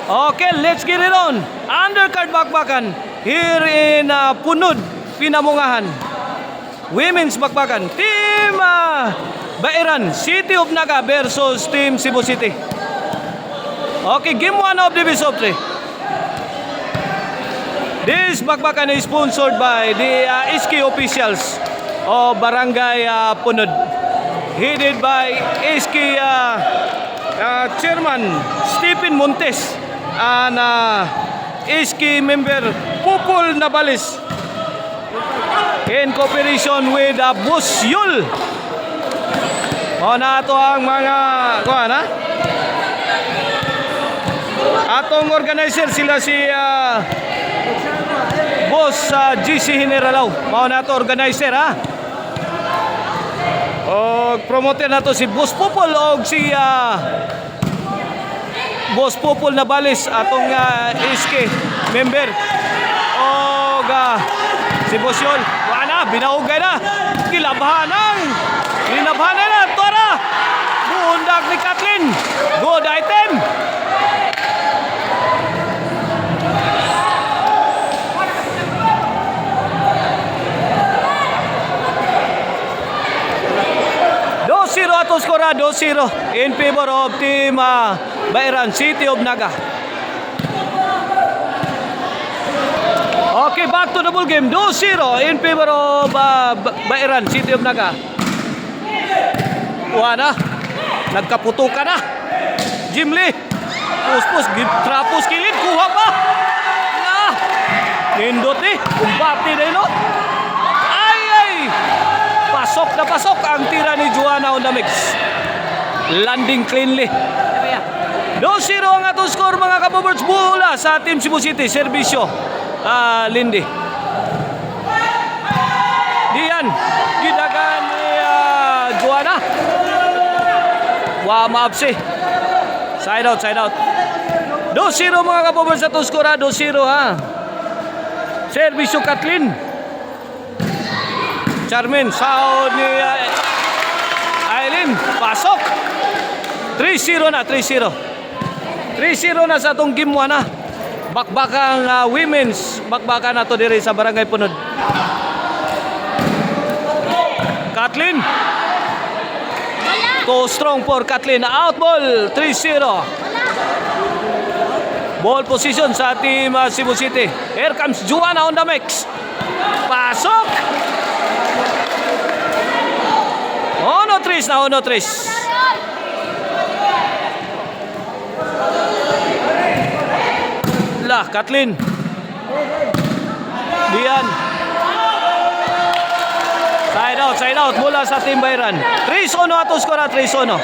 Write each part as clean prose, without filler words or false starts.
Okay, let's get it on. Undercard bakbakan here in Punod, Pinamungahan. Women's bakbakan. Team Bairan, City of Naga versus Team Cebu City. Okay, game 1 of the best of 3. This bakbakan is sponsored by the SK officials of Barangay Punod. Headed by SK Chairman Stephen Montes and SK member Pupol Nabales in cooperation with Boss Yul. O na ito ang mga kuhan ha. Atong organizer sila si Boss GC Generalaw. Mao na ito organizer ha. O promoter na to si Boss Pupol o si Boss Pupol Nabales atong SK member. O si Boss Yul. Wala, binaugay na. Kilabhanang. Linabhanan na. Tora. Buundag ni Kathleen. Good item. Atong skora 2-0 in favor of Team Bairan, City of Naga. Okay, back to the ball game. 2-0 in favor of Bairan, City of Naga. Wala. Nagkaputukan na. Jim Lee. Puspus. Trapos kilid. Kuha pa. Nindot eh. Kumbati na yun. Pasok na pasok ang tira ni Joanna on the mix. Landing cleanly. 2-0 ang atong score mga kapoberts mula sa Team Cebu City. Servisyo Lindy. Diyan. Gidagan ni Joanna. Maapsi. Side out, side out. 2-0 mga kapoberts atong score 2-0 ha. Servisyo Kathleen. Charmin, sahod ni Aileen, pasok. 3-0 na, 3-0. 3-0 na sa itong game 1 na. Bakbakang women's, bakbakan na ito diri sa Barangay Punod. Kathleen. Too strong for Kathleen. Out ball, 3-0. Ball position sa Team Cebu City. Here comes Joanna on the mix. Pasok. 1-3 na 1-3. Kathleen. Diyan. Side out mula sa Team Bairan. 3-1 ato skora, 3-1.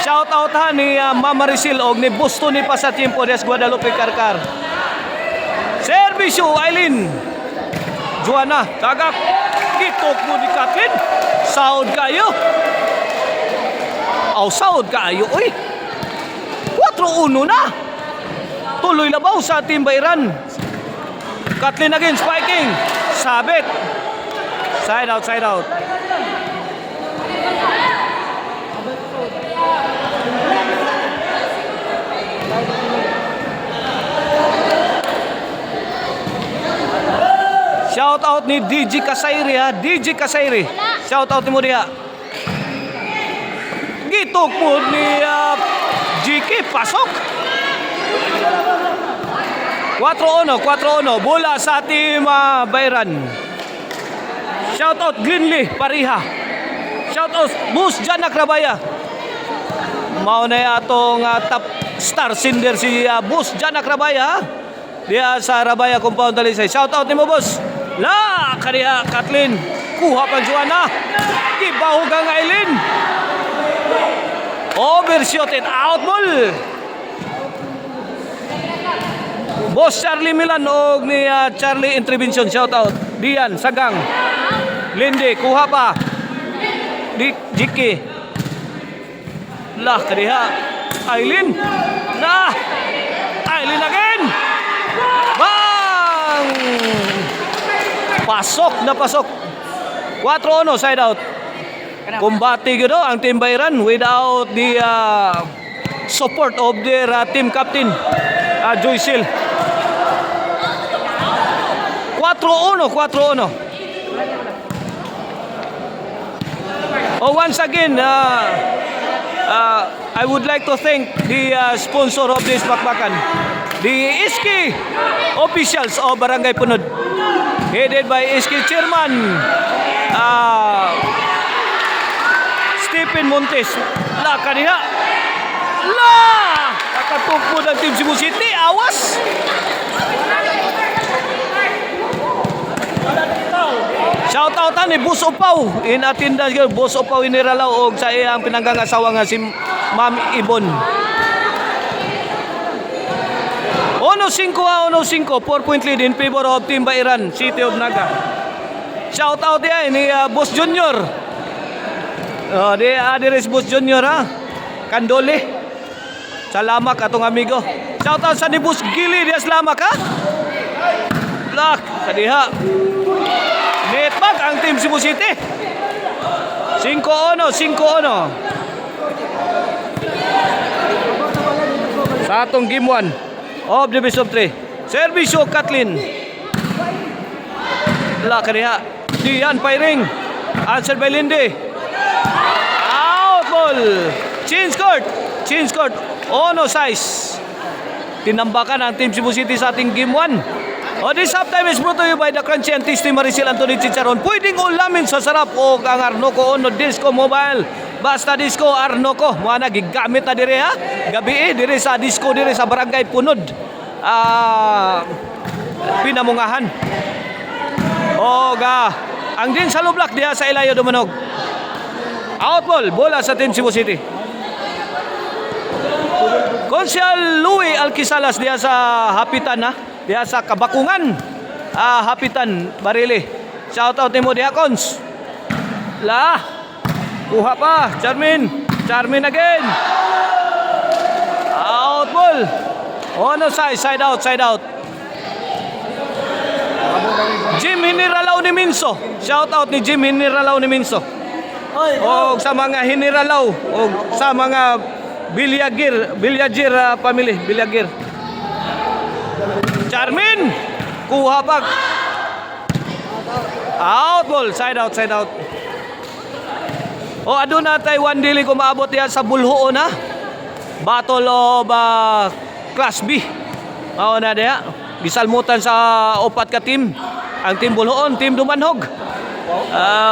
Shout out ha ni Mama Risil og ni Busto ni pa sa Team Podias Guadalupe Karkar. Servisyo Aileen. Joanna, tagak. Gitok mo ni Kathleen. Sahod kayo. Sahod kayo. Uy. 4-1 na. Tuloy labaw sa Team Bairan. Kathleen again, spiking. Sabit. Side out, side out. Shout out ni DJ Kasayri ha. DJ Kasayri. Shout out ni mo diha. Gitok po ni GK. Pasok. 4-1. Bola sa Team Bairan. Shout out Glenly Pariha. Shout out Bus Janak Rabaya. Mauna atong top star singer si Bus Janak Rabaya. Dia sa Rabaya compound Dalisay. Shout out ni mo boss. Kaniya Kathleen. Kuha pa Joanna. Gibahog ang Aileen. Overshot it. Out ball. Boss Charlie Milan og ni Charlie Intervention. Shout out. Dian Sagang. Lindy. Kuha pa. Jiki. Kaniya Aileen. Aileen again. Bang! Pasok na pasok. 4-1 side out. kumbati gado ang Team Bayran without the support of their team captain, Joycel. 4-1, 4-1. Oh, once again, I would like to thank the sponsor of this bakbakan, the Iski officials of Barangay Punod, headed by Iski Chairman Stephen Montes. La kaniha. La! Nakatugpo ng Team Cebu City. Awas! Shoutout ni Boss Opaw. In attendance girl, Boss Opaw iniralaw og sa iyang pinanggang asawa nga si Ma'am Ibon. 1-5, 4-point lead in favor of Team Bayran, City of Naga. Shoutout yan ni Boss Junior. Di Adiris Boss Junior ha. Kandole. Salamat atong amigo. Shoutout sa ni Boss Gili Diaz Lamak ha. Lak, kadiha. Netbag ang Team Cebu City. 5-1. Sa atong game 1 of the best of 3. Servisyo Kathleen. La kaniha. Diyan firing. Answer by Lindy. Out ball. Change court. Ono size. Tinambakan ang Team Cebu City sa ating game 1. This halftime is brought to you by the Crunchy and Tasty Maricel Anthony Chicharon. Pwedeng ulamin sa sarap o ang Arnoco Ono Disco Mobile. Basta Disco Arnoco. Mga nagigamit na dire ha. Gabi dire sa disco dire sa Barangay Punod. Pinamungahan. Ang din sa lublak diha sa Ilayo Dumanog. Outball. Bola sa Team Cebu City. Konsyal Louie Alquisalas diha sa Hapitan ha. Diya sa Kabakungan, Hapitan, Barili. Shoutout ni mo diya, Cons. La, kuha pa, Charmin again. Out ball. Ono side out. Jim Hiniralaw ni Minso. Shoutout ni Jim Hiniralaw ni Minso. O sa mga Hiniralaw, o sa mga Bilyagir family, Bilyagir. Charmin, kuha pa. Out ball, side out. Aduna tay one dili ko maabot yan sa Bulhoon ha. Battle of Class B. Mao na diha. Gisalmutan sa upat ka team. Ang Team Bulhoon, Team Dumanhog.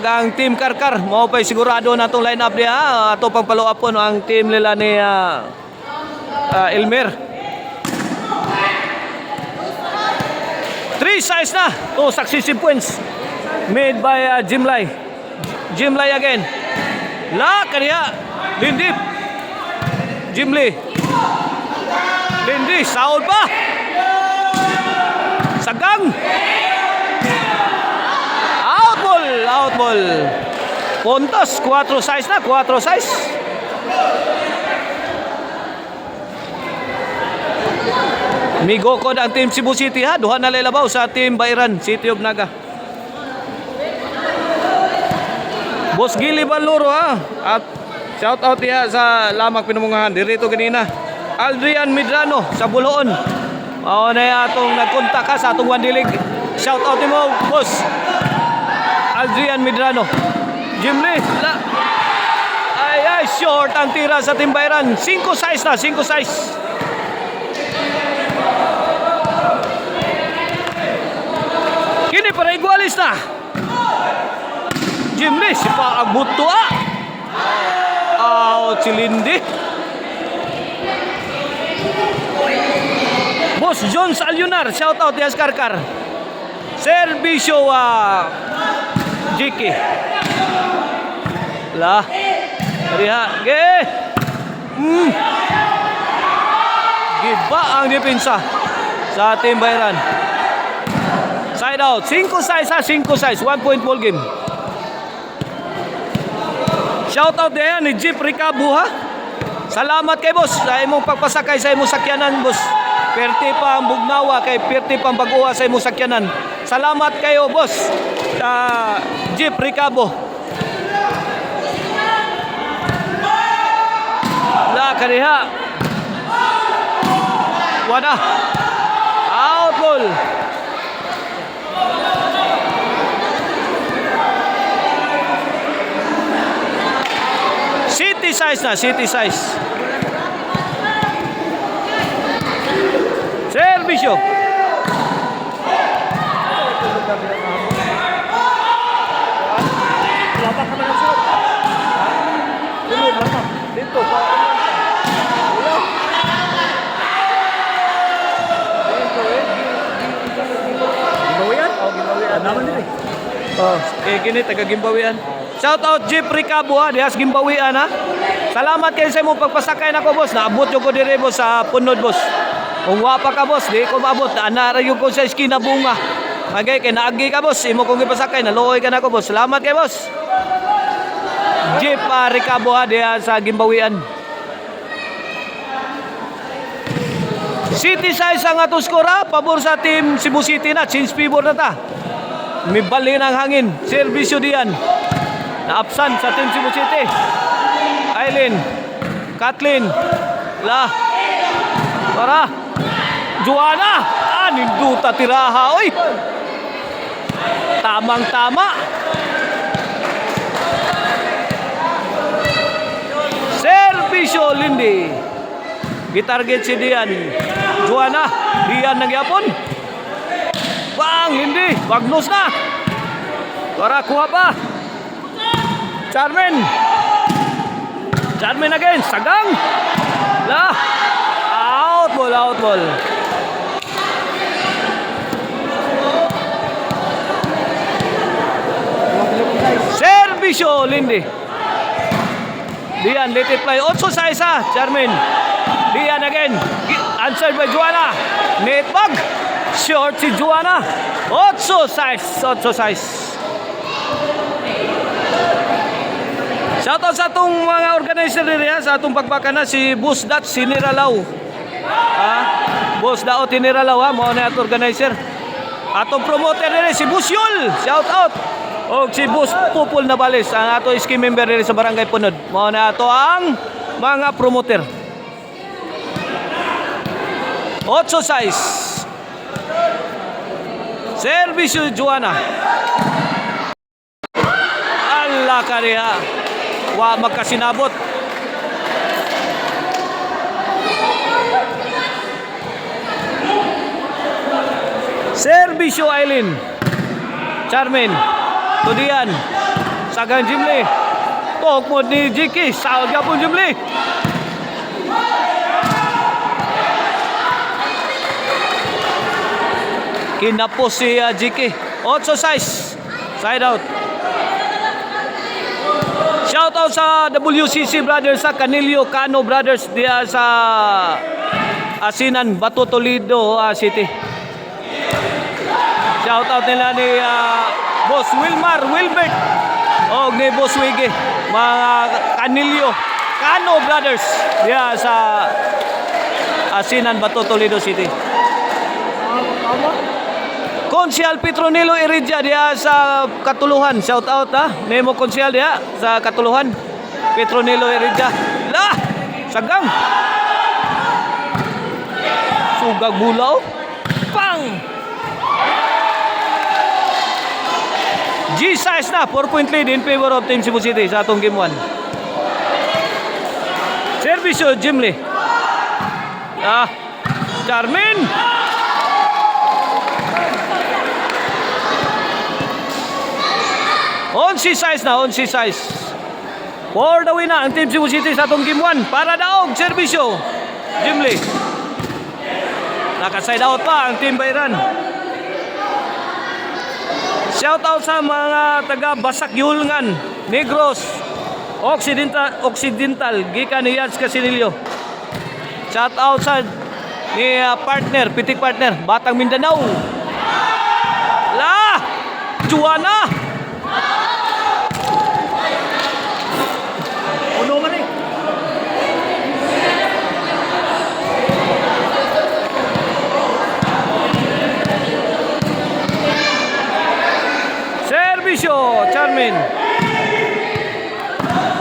Ang Team Karkar, mao pay sigurado na tong lineup diha. Ato pang follow up ang team nila ni Elmer. 3 size na. 2 successive points made by Jim Lai again. La kaniya. Lindy. Jim Lee. Lindy. Saul pa. Sagang. Out ball. Puntos. 4 size na. 4 size. Migo ko ang Team Cebu City ha. Duha na lalabaw sa Team Bayran, City of Naga. Boss Gili Baluro ha. At shout out niya sa Lamang Pinamungahan. Dirito ganina. Aldrian Medrano sa Buloon. Na atong nagkontak ka sa atong Wandilig. Shout out mo, boss. Aldrian Medrano. Jim Lee. Ay, short ang tira sa Team Bayran. 5 size na, 5 size. Kini para igualis na. Jim Lee, si pa ang buto Out si Lindy. Boss Jones Alyunar, shout out Diaz Karkar. Servisyo Jiki. La. Riha. Giba ang depensa sa Team Bayran. Side out. 5 size. 1 point ball game. Shout out din ni Jeep Ricabu ha. Salamat kay boss sa imong pagpasakay sa imong sakyanan boss. Perti pa ang bugnawa kay perti pang bag-uwa sa imong sakyanan. Salamat kayo boss. Jeep Ricabu. kaniha. Wala. Out ball. City size na, city size. Servisyo. Dito pa. Gimbawian? Oh, gimbawian. Naman din eh. Oh, gini taga Gimbawian. Shout out Jeep Ricabo ha, dihas Gimbawian ha. Salamat kayo sa imong pagpasakay nako boss. Naabot yung ko dire boss sa punod boss. Kung wapa ka boss, di ko maabot. Anara yung ko sa eskina bunga. Magay kay naagi ka boss, imo kong ipasakay naluoy ka nako boss. Salamat kay boss. Jeep Ricabo ha, diha sa Gimbawian. City size ang atong score ha. Pabor sa team Cebu City na. Change favor na ta. May bali ng hangin. Servisyo diyan. Na-absent sa team Cebu City. Aileen. Kathleen. La. Para. Joanna. Ninduta tiraha. Oy. Tamang-tama. Servisyo Lindy. Gitarget si Dian. Joanna. Dian nagyapon. Bang, hindi. Bagnos na. Para kuha pa. Charmin. Charmin again. Sagang. La. Out ball, out ball. Servisyo Lindy. Dian, let it fly. 8 sa isa. Charmin. Dian again. Answered by Joanna. Net bag. Short si Joanna. 8 size. 8 size. Shoutout sa atong mga organizer nila sa atong pagbaka na si Boss Dat Siniralaw. Boss Dao Tiniralaw ha. Mao na atong organizer. Atong promoter nila si Boss Yul. Shoutout. O si Boss Pupul Nabales. Ang ato scheme member nila sa Barangay Punod. Mao na ato ang mga promoter. 8 size. Servisyo Joanna. Allah kariya. Wa magkasinabot. Servisyo Aileen. Charmin. Tudian. Sagan Jimli. Tok mo ni Jiki. Saog yapon Jimli. Kinapos si Jiki. 8 size. Side out. Shout out sa WCC Brothers sa Canilio Cano Brothers diya sa Asinan, Bato, Toledo City. Shout out nila ni Boss Wilbert o ni Boss Wiggy. Mga Canilio Cano Brothers diya sa Asinan, Bato, Toledo City. Konsyal Petronilo Iridia diya sa Katuluhan. Shout out ha. Nemo konsyal diya sa Katuluhan. Petronilo Iridia. La! Sagang. Sugag bulaw. Pang! G-size na. 4-point lead in favor of Team Cebu City sa atong game 1. Servisyo Jimli. Charmin. Onsi size na, onsi size. For the win na ang Team Cebu City sa atong game 1. Para daog, servisyo. Jimli. Naka-side out pa ang Team Bayran. Shout out sa mga taga Basak Yulngan, Negros, Occidental, gikan ni Yads Casilillo. Shout out sa ni partner, pitik partner, Batang Mindanao. La! Joanna! Servisyo, Charmin.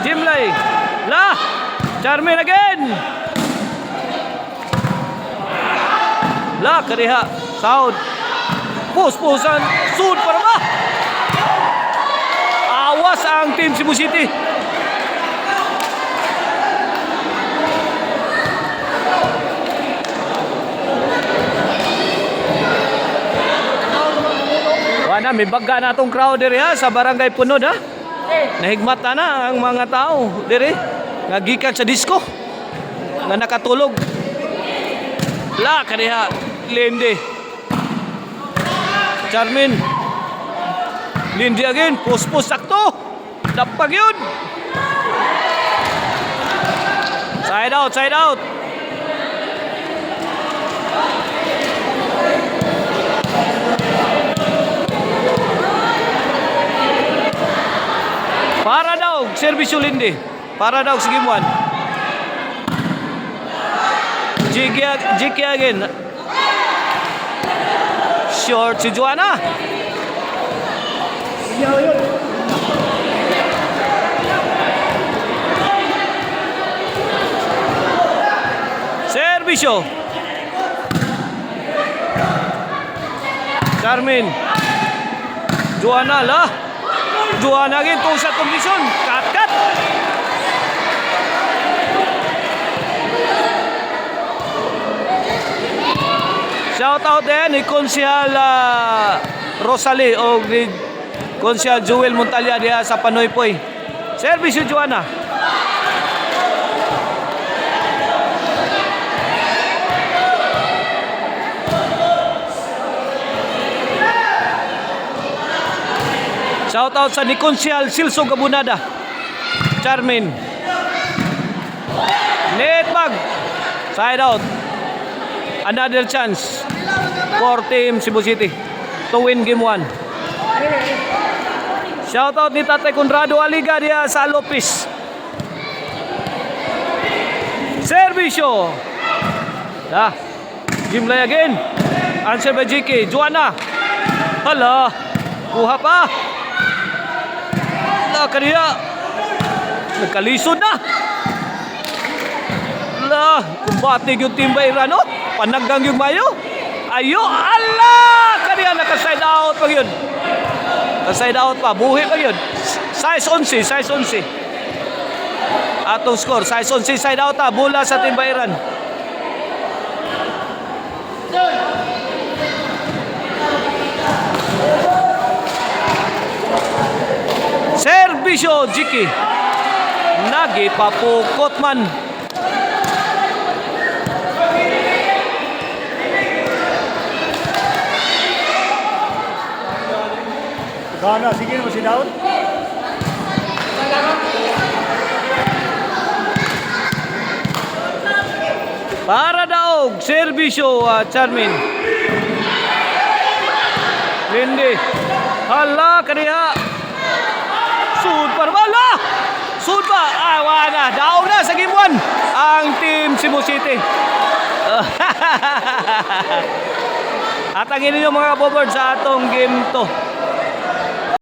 Jimlay. La! Charmin again. La kariha. Sound. Pusan. Sud para ba? Awas ang team Cebu City. Wala, may bagga na itong crowd diri ha, sa barangay Punod ha. Nahigmat na ang mga tao diri. Nagikan sa disco. Nga nakatulog. La, kaniha. Lindy. Charmin. Lindy again. Puspos sakto. Dapag yun. Side out, side out. Para daw, servisyo Lindy. Para daw sa game 1. Jiki again. Short si Joanna. Servisyo. Carmen. Joanna lah. Joanna again, itong sa kondisyon. Cut. Shout out din ni Konsehal Rosalie o ni Konsehal Joel Montalya diya sa Panoypoy. Service yung Joanna. Shout out sa ni Konsehal Silso Gabunada. Charmin. Net bag. Side out. Another chance for team Cebu City to win game 1. Shout out ni Tatay Conrado Aliga diya sa Lopez. Servisyo. Game play again. Answer by JK. Joanna. Hala. Kuha pa. Kaniya. Nagkalisod na. Lah, kumbatig yung team Bayran, no? Panaggang yung mayo. Ayo, Allah! Kaniya naka-side out pa yun. Naka-side out pa. Buhi pa yun. Size 11. Atong score. Size 11, side out ha. Bola sa team Bayran. Servisyo, Jiki. Nagipapukot man. Gana, sige naman si Daud. Para daog, servisyo, Charmin. Lindy. Hala, kaniya. Sud pa naman, Sud pa. Wala. Daog na sa game 1. Ang team Cebu City. At ang inyo mga kabobard sa atong game 2.